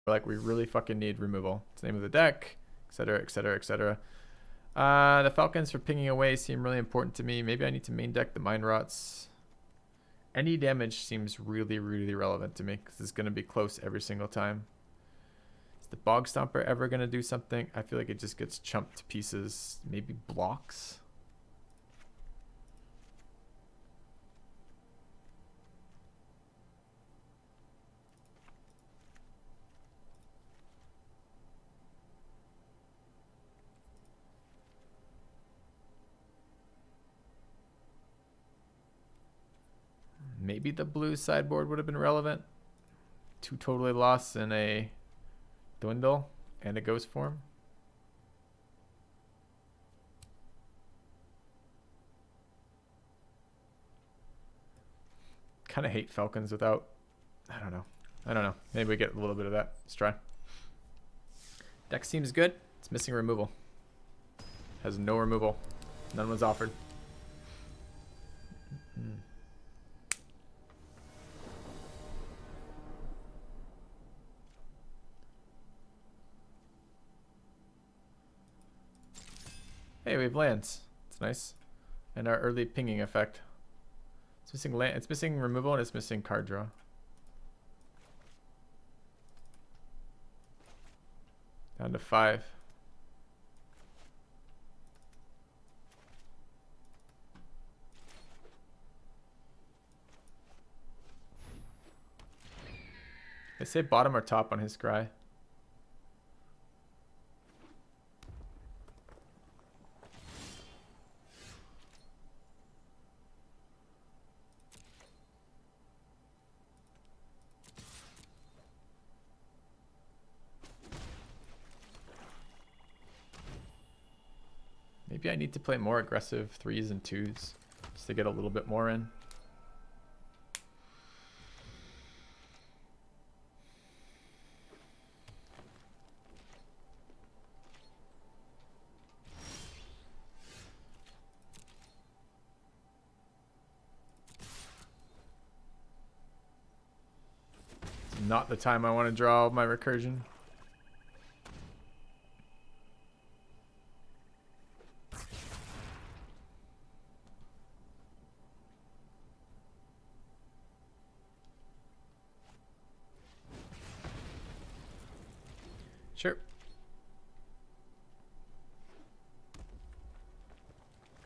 We're like, we really fucking need removal. It's the name of the deck, etc., etc., etc. The Falcons for pinging away seem really important to me. Maybe I need to main deck the Mind Rots. Any damage seems really, really relevant to me because it's going to be close every single time. Is the Bog Stomper ever going to do something? I feel like it just gets chumped to pieces. Maybe blocks. Maybe the blue sideboard would have been relevant. 2 totally lost in a Dwindle and a Ghost form. Kind of hate Falcons without, I don't know. Maybe we get a little bit of that. Let's try. Deck seems good. It's missing removal. Has no removal. None was offered. Hey, we have lands. It's nice. And our early pinging effect. It's missing land. It's missing removal and it's missing card draw. Down to 5. They say bottom or top on his scry. Maybe I need to play more aggressive 3s and 2s just to get a little bit more in. It's not the time I want to draw my recursion. Sure.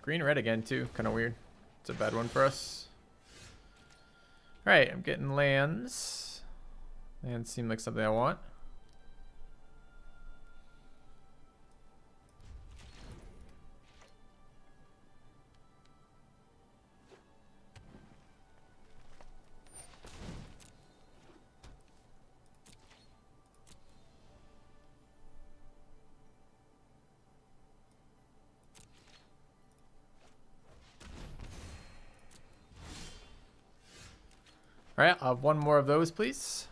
Green red again too, kind of weird. It's a bad one for us. All right, I'm getting lands. Lands seem like something I want. All right, I'll have one more of those, please.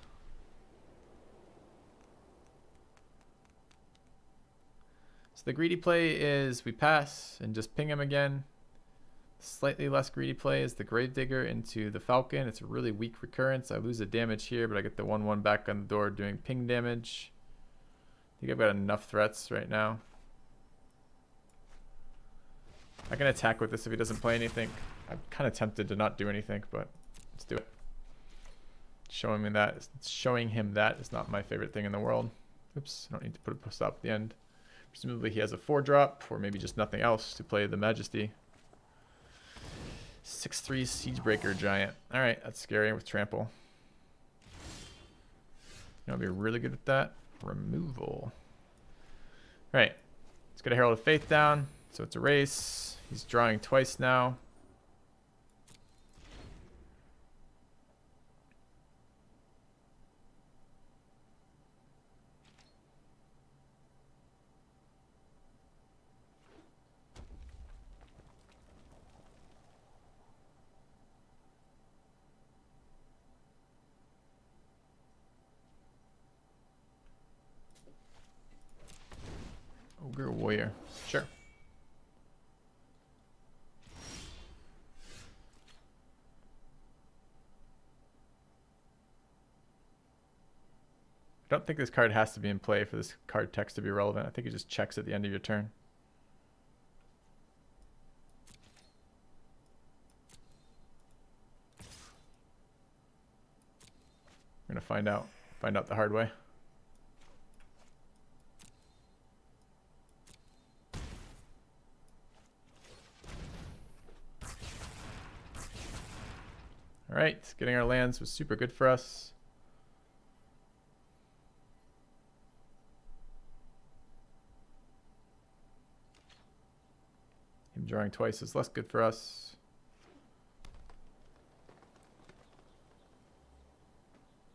So the greedy play is we pass and just ping him again. Slightly less greedy play is the Gravedigger into the Falcon. It's a really weak recurrence. I lose the damage here, but I get the 1/1 back on the door doing ping damage. I think I've got enough threats right now. I can attack with this if he doesn't play anything. I'm kind of tempted to not do anything, but let's do it. Showing him that is not my favorite thing in the world. Oops, I don't need to put a stop at the end. Presumably he has a 4-drop, or maybe just nothing else to play the Majesty. 6/3 Siegebreaker Giant. Alright, that's scary with Trample. You know, be really good with that. Removal. Alright, let's get a Herald of Faith down. So it's a race. He's drawing twice now. Ogre Warrior. Sure. don't think this card has to be in play for this card text to be relevant. I think it just checks at the end of your turn. We're gonna find out the hard way. All right, getting our lands was super good for us. Him drawing twice is less good for us.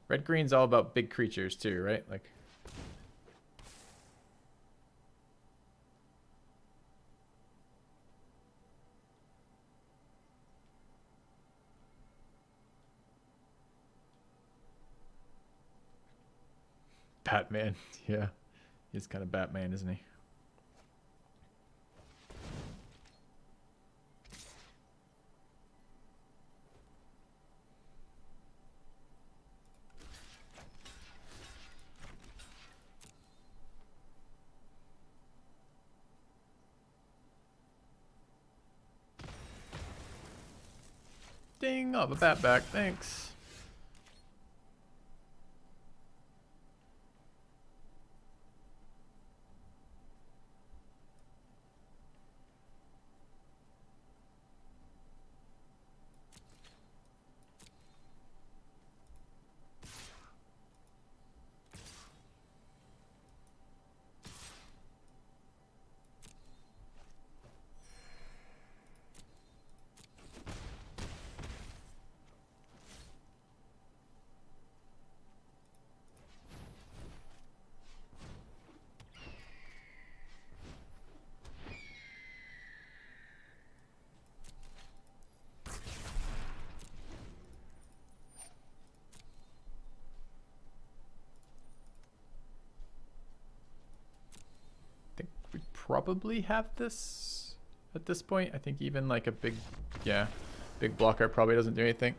Red-green's all about big creatures too, right? Like, Batman. Yeah, he's kind of Batman, isn't he? Ding! Oh, the bat back. Thanks. Probably have this at this point. I think even like a big blocker probably doesn't do anything.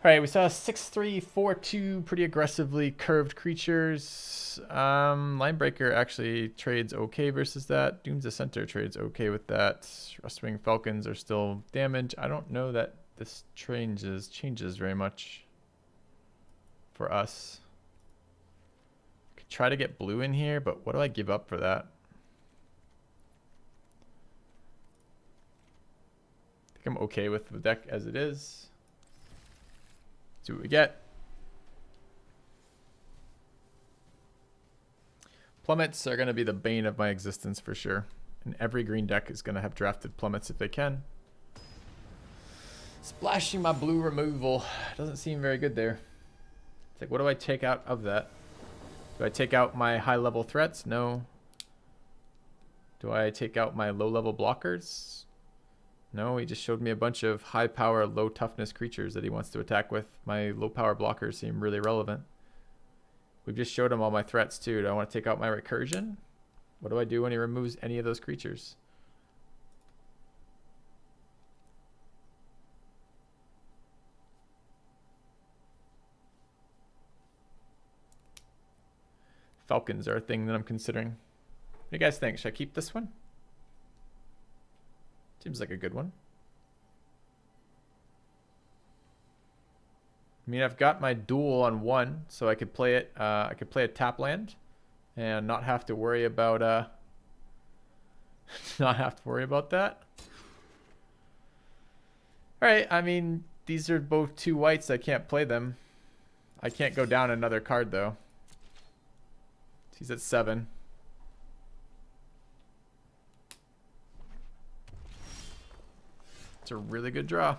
All right, we saw 6-3, 4-2, pretty aggressively curved creatures. Linebreaker actually trades okay versus that. Doom's Dissenter trades okay with that. Rustwing Falcons are still damaged. I don't know that this changes very much for us. Could try to get blue in here, but what do I give up for that? I think I'm okay with the deck as it is. See what we get. Plummets are going to be the bane of my existence for sure. And every green deck is going to have drafted plummets if they can. Splashing my blue removal doesn't seem very good there. It's like, what do I take out of that? Do I take out my high level threats? No. Do I take out my low level blockers? No, he just showed me a bunch of high power, low toughness creatures that he wants to attack with. My low power blockers seem really relevant. We've just showed him all my threats too. Do I want to take out my recursion? What do I do when he removes any of those creatures? Falcons are a thing that I'm considering. What do you guys think? Should I keep this one? Seems like a good one. I mean, I've got my duel on one, so I could play it. I could play a tap land, and not have to worry about that. All right. I mean, these are both two whites. I can't play them. I can't go down another card though. He's at 7. It's a really good draw.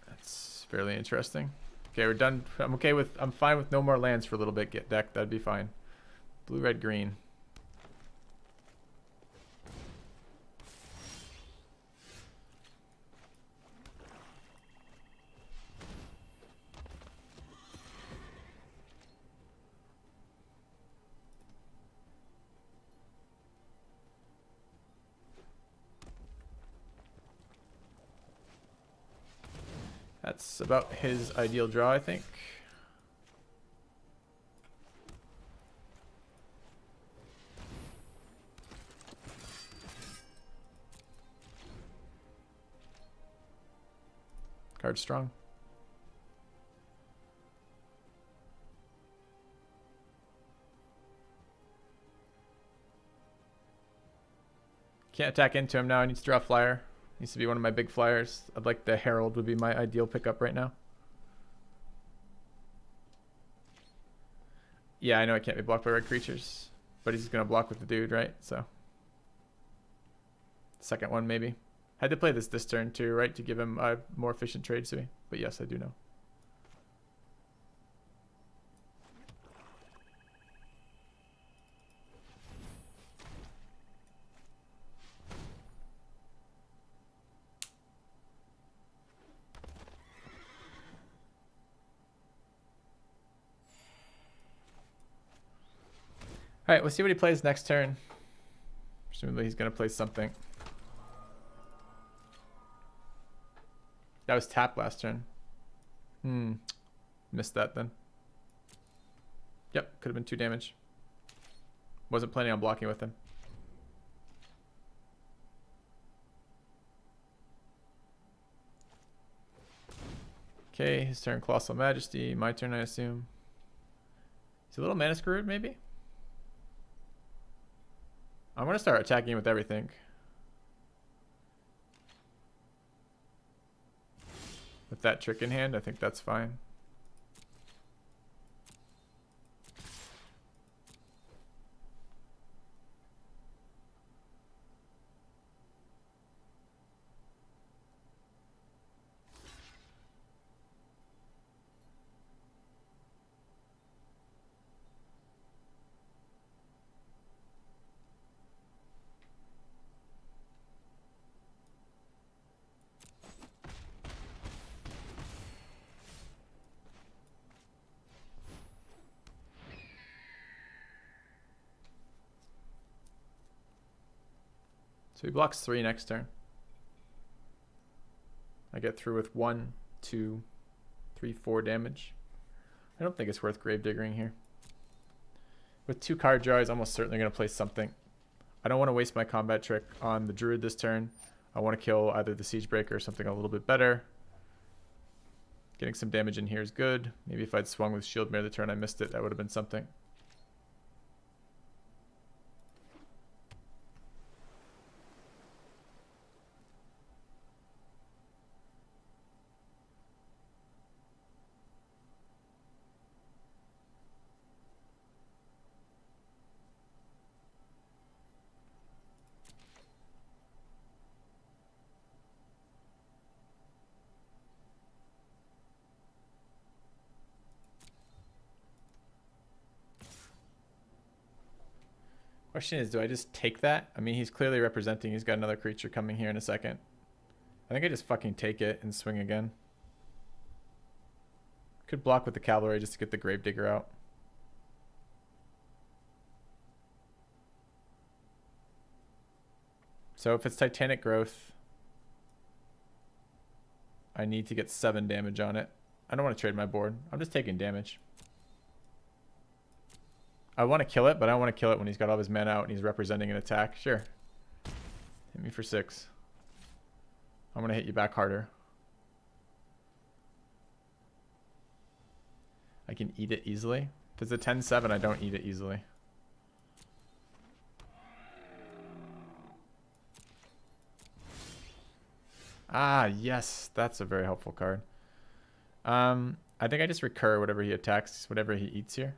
That's fairly interesting. Okay, we're done. I'm fine with no more lands for a little bit. Get deck, that'd be fine. Blue, red, green. That's about his ideal draw, I think. Card strong. Can't attack into him now. I need to draw a flyer. Needs to be one of my big flyers. I'd like the Herald would be my ideal pickup right now. Yeah, I know it can't be blocked by red creatures, but he's gonna block with the dude, right? So second one maybe. Had to play this turn too, right, to give him a more efficient trade to me. But yes, I do know. All right, we'll see what he plays next turn. Presumably he's going to play something. That was tap last turn. Missed that then. Yep, could have been 2 damage. Wasn't planning on blocking with him. Okay, his turn, Colossal Majesty. My turn, I assume. Is he a little mana screwed, maybe? I'm going to start attacking with everything. With that trick in hand, I think that's fine. So he blocks 3 next turn. I get through with 1, 2, 3, 4 damage. I don't think it's worth Gravediggering here. With 2 card draw, he's almost certainly going to play something. I don't want to waste my combat trick on the Druid this turn. I want to kill either the Siegebreaker or something a little bit better. Getting some damage in here is good. Maybe if I'd swung with Shieldmare the turn I missed it, that would have been something. Question is, do I just take that? I mean, he's clearly representing he's got another creature coming here in a second. I think I just fucking take it and swing again. Could block with the Cavalry just to get the Gravedigger out. So if it's Titanic Growth, I need to get 7 damage on it. I don't want to trade my board. I'm just taking damage. I want to kill it, but I don't want to kill it when he's got all his men out and he's representing an attack. Sure. Hit me for 6. I'm going to hit you back harder. I can eat it easily. If it's a 10-7, I don't eat it easily. Ah, yes. That's a very helpful card. I think I just recur whatever he attacks, whatever he eats here.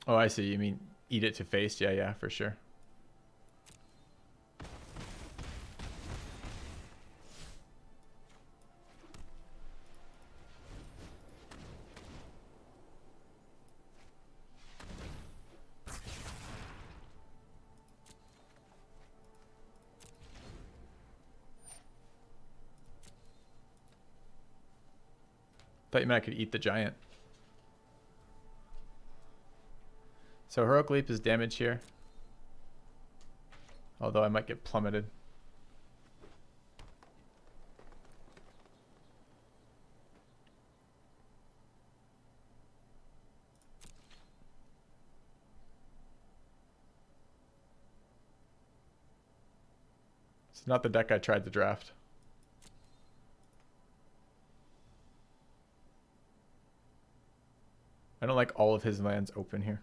Oh, I see. You mean eat it to face? Yeah, yeah, for sure. Thought you meant I could eat the giant. So Heroic Leap is damage here. Although I might get plummeted. It's not the deck I tried to draft. I don't like all of his lands open here.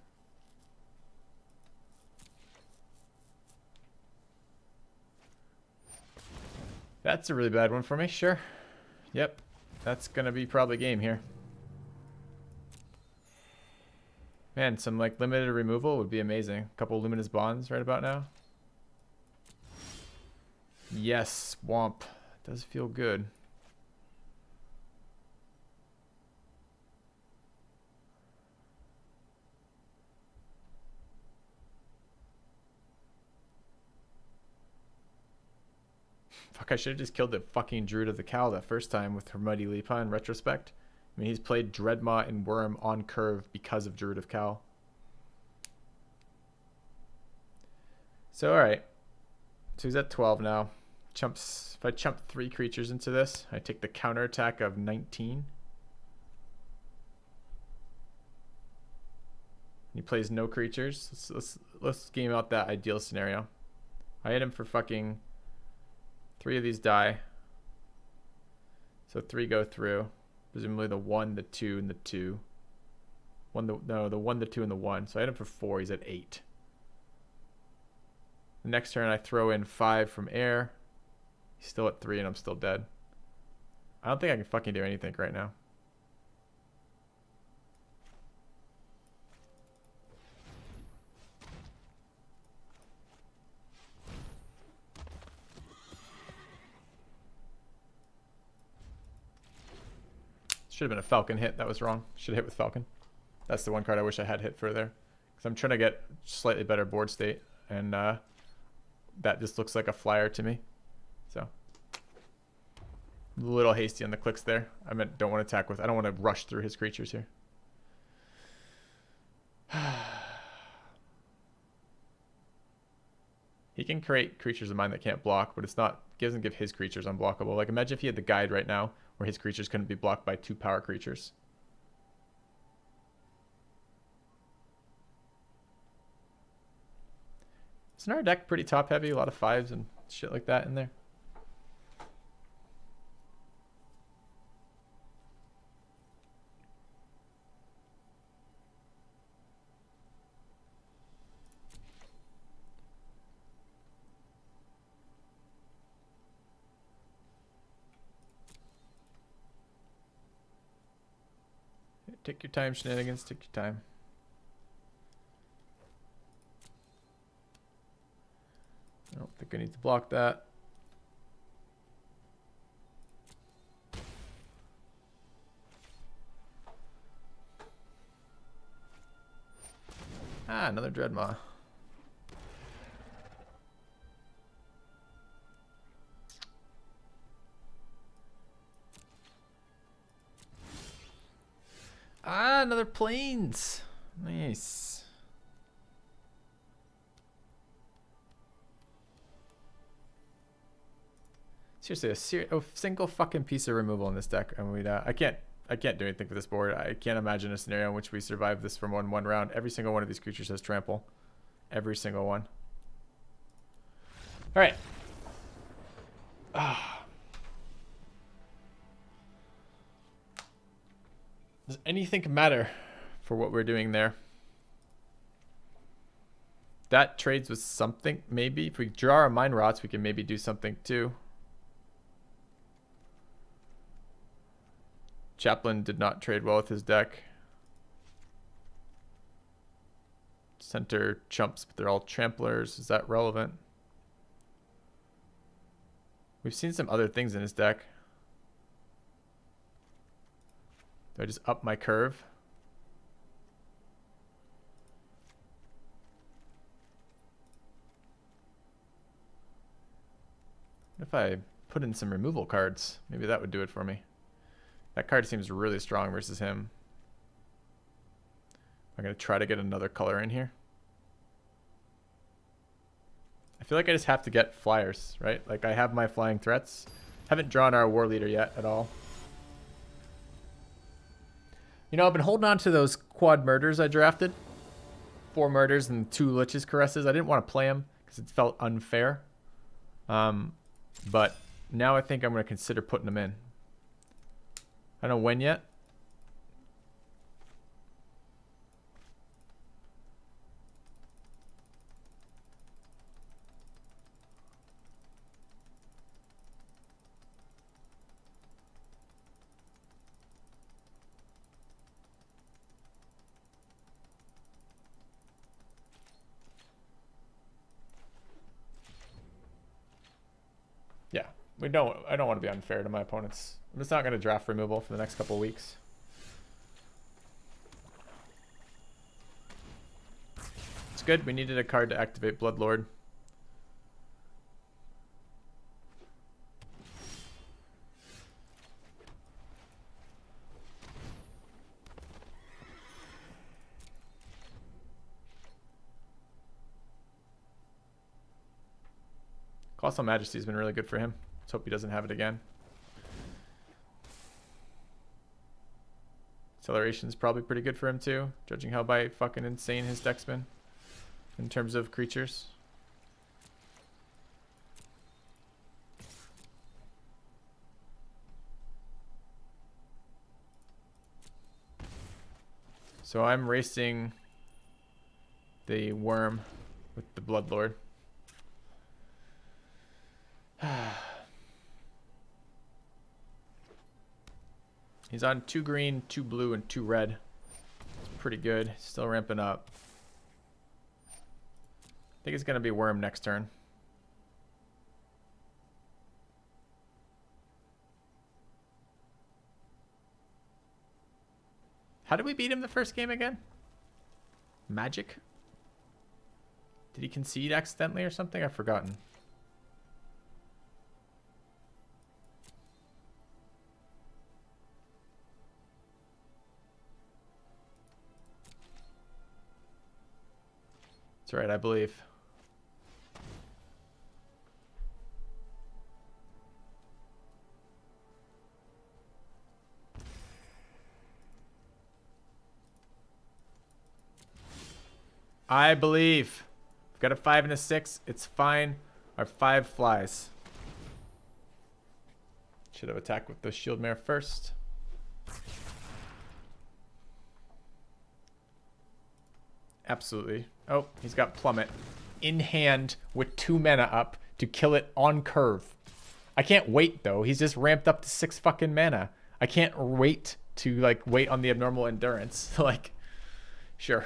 That's a really bad one for me, sure. Yep, that's gonna be probably game here. Man, some like limited removal would be amazing. A couple Luminous Bonds right about now. Yes, Swamp. Does feel good. Fuck, I should have just killed the fucking Druid of the Cowl that first time with her Mighty Leap in retrospect. I mean, he's played Dreadmaw and Worm on curve because of Druid of Cowl. So, alright. So he's at 12 now. Chumps. If I chump 3 creatures into this, I take the counterattack of 19. He plays no creatures. Let's game out that ideal scenario. I hit him for fucking 3 of these die. So 3 go through. Presumably the 1, the 2, and the 2. No, the 1, the 2, and the 1. So I hit him for 4. He's at 8. The next turn I throw in 5 from air. He's still at 3 and I'm still dead. I don't think I can fucking do anything right now. Should have been a Falcon hit. That was wrong. Should have hit with Falcon. That's the one card I wish I had hit further. Because I'm trying to get slightly better board state. And that just looks like a flyer to me. So. A little hasty on the clicks there. I meant don't want to attack with. I don't want to rush through his creatures here. He can create creatures of mine that can't block, but it's not, doesn't give his creatures unblockable. Like imagine if he had the guide right now where his creatures couldn't be blocked by 2 power creatures. Isn't our deck pretty top heavy? A lot of 5s and shit like that in there. Take your time, shenanigans. Take your time. I don't think I need to block that. Ah, another Dreadmaw. Ah, another Plains. Nice. Seriously, a single fucking piece of removal in this deck, and I can't do anything for this board. I can't imagine a scenario in which we survive this from one round. Every single one of these creatures has trample. Every single one. All right. Ah. Does anything matter for what we're doing there? That trades with something, maybe. If we draw our Mind Rots, we can maybe do something too. Chaplain did not trade well with his deck. Center chumps, but they're all tramplers. Is that relevant? We've seen some other things in his deck. Do I just up my curve? If I put in some removal cards, maybe that would do it for me. That card seems really strong versus him. I'm going to try to get another color in here. I feel like I just have to get flyers, right? Like I have my flying threats. Haven't drawn our war leader yet at all. You know, I've been holding on to those quad murders I drafted. 4 murders and 2 Lich's caresses. I didn't want to play them because it felt unfair. But now I think I'm going to consider putting them in. I don't know when yet. Yeah, I don't want to be unfair to my opponents. I'm just not going to draft removal for the next couple of weeks. It's good. We needed a card to activate Bloodlord. Colossal Majesty has been really good for him. Let's hope he doesn't have it again. Acceleration is probably pretty good for him too, judging how by fucking insane his deck's been in terms of creatures. So I'm racing the worm with the Bloodlord. He's on 2 green, 2 blue, and 2 red. It's pretty good. Still ramping up. I think it's going to be worm next turn. How did we beat him the first game again? Magic? Did he concede accidentally or something? I've forgotten. That's right, I believe. I believe. We've got a 5 and a 6. It's fine. Our 5 flies. Should have attacked with the shield mare first. Absolutely. Oh, he's got Plummet in hand with 2 mana up to kill it on curve. I can't wait though. He's just ramped up to 6 fucking mana. I can't wait to like wait on the abnormal endurance. Like, sure.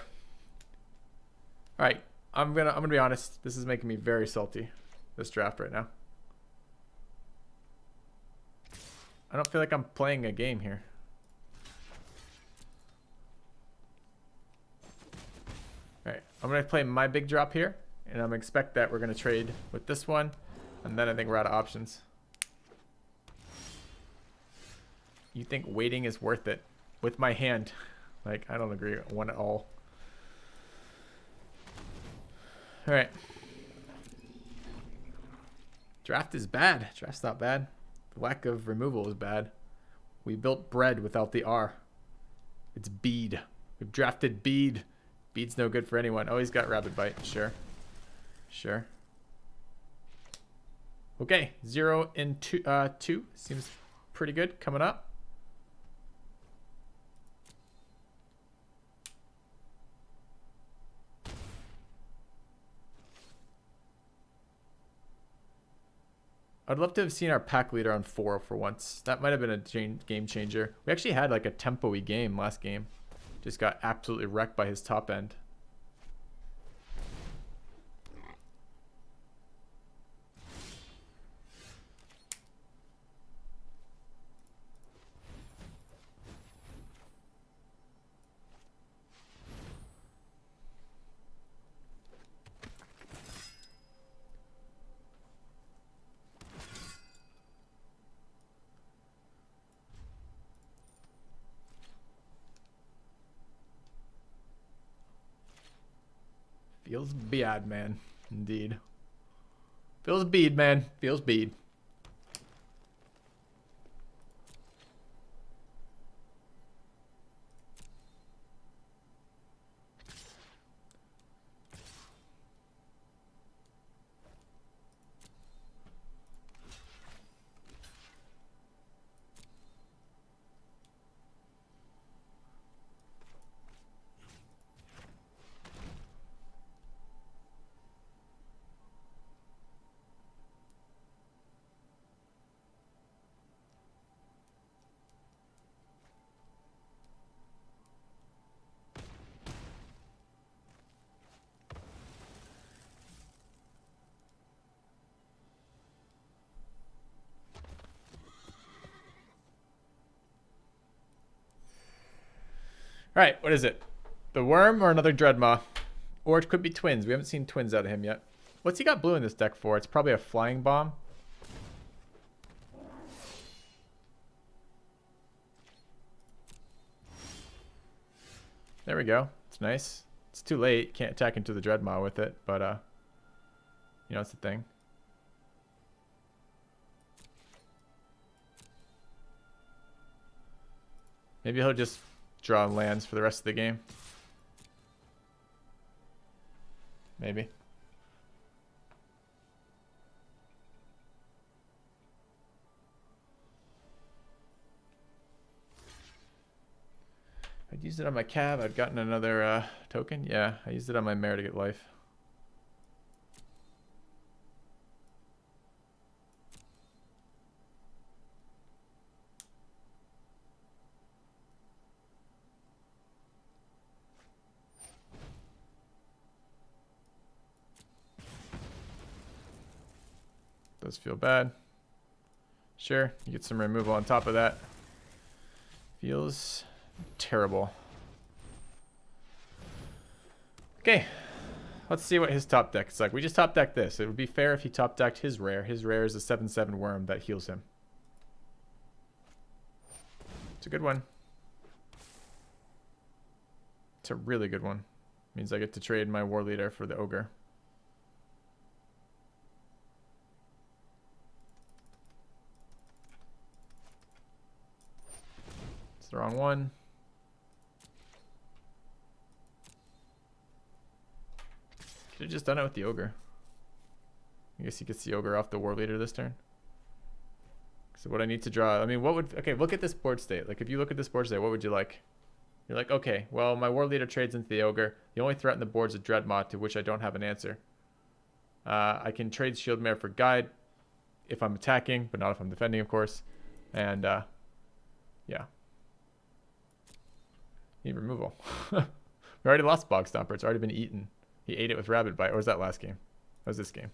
All right, I'm gonna be honest. This is making me very salty. This draft right now. I don't feel like I'm playing a game here. Alright, I'm going to play my big drop here, and I'm going to expect that we're going to trade with this one, and then I think we're out of options. You think waiting is worth it with my hand? Like, I don't agree one at all. Alright. Draft is bad. Draft's not bad. The lack of removal is bad. We built bread without the R. It's bead. We've drafted bead. Bead's no good for anyone. Oh, he's got Rabid Bite. Sure. Sure. Okay. 0 and 2. Seems pretty good coming up. I'd love to have seen our pack leader on 4 for once. That might have been a game changer. We actually had like a tempo-y game last game. Just got absolutely wrecked by his top end. Feels bad, man. Indeed. Feels bead, man. Feels bead. All right, what is it? The worm or another Dreadmaw? Or it could be twins. We haven't seen twins out of him yet. What's he got blue in this deck for? It's probably a flying bomb. There we go. It's nice. It's too late. Can't attack into the Dreadmaw with it, but you know, it's the thing. Maybe he'll just draw lands for the rest of the game. Maybe. I'd used it on my cab. I'd gotten another token. Yeah, I used it on my mare to get life. Does feel bad. Sure, you get some removal on top of that. Feels terrible. Okay, let's see what his top deck is like. We just top decked this. It would be fair if he top decked his rare. His rare is a 7/7 worm that heals him. It's a good one. It's a really good one. Means I get to trade my war leader for the ogre. It's the wrong one. Could have just done it with the ogre. I guess he gets the ogre off the war leader this turn. So what I need to draw, I mean, what would, okay, look at this board state. Like if you look at this board state, what would you like? You're like, okay, well, my war leader trades into the ogre. The only threat in the board is a Dreadmaw, to which I don't have an answer. I can trade Shield Mare for Guide if I'm attacking, but not if I'm defending, of course. And yeah. Need removal. We already lost Bog Stomper. It's already been eaten. He ate it with Rabid Bite. Or was that last game? That was this game.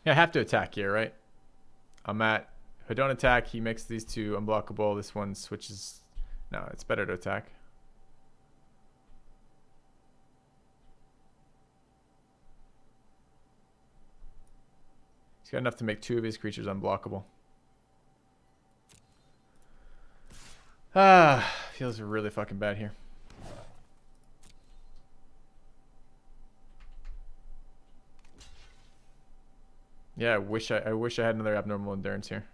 Yeah, I have to attack here, right? I'm at... If I don't attack, he makes these two unblockable. This one switches... No, it's better to attack. He's got enough to make two of his creatures unblockable. Ah, feels really fucking bad here. Yeah, I wish I had another abnormal endurance here.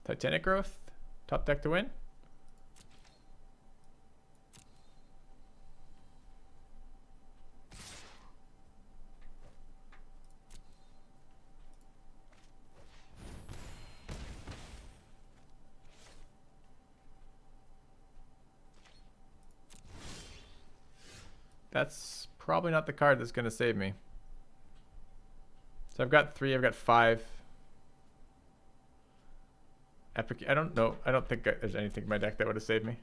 Titanic Growth, top deck to win. that's probably not the card that's going to save me. So I've got 3, I've got 5. Epic, I don't know. I don't think there's anything in my deck that would have saved me.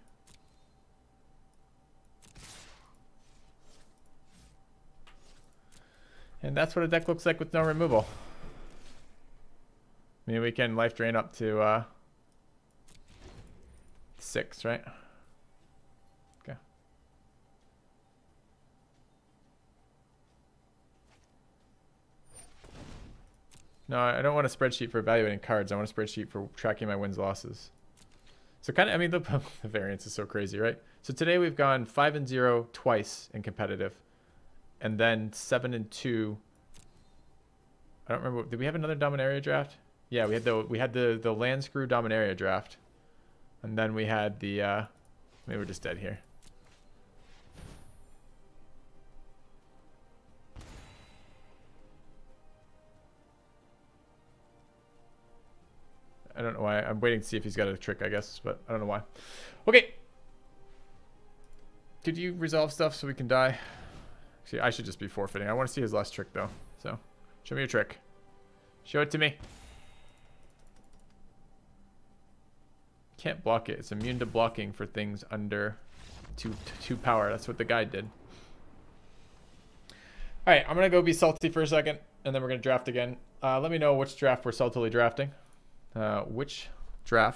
And that's what a deck looks like with no removal. I mean, we can life drain up to 6, right? Okay. No, I don't want a spreadsheet for evaluating cards. I want a spreadsheet for tracking my wins losses. So kind of, I mean, the variance is so crazy, right? So today we've gone 5 and 0 twice in competitive, and then 7 and 2. I don't remember. Did we have another Dominaria draft? Yeah, we had the land screw Dominaria draft, and then we had the maybe we're just dead here. I don't know why. I'm waiting to see if he's got a trick, I guess, but I don't know why. Okay. Did you resolve stuff so we can die? Actually, I should just be forfeiting. I want to see his last trick, though. So, show me your trick. Show it to me. Can't block it. It's immune to blocking for things under 2 power. That's what the guy did. All right, I'm going to go be salty for a second, and then we're going to draft again. Let me know which draft we're saltily drafting. Which draft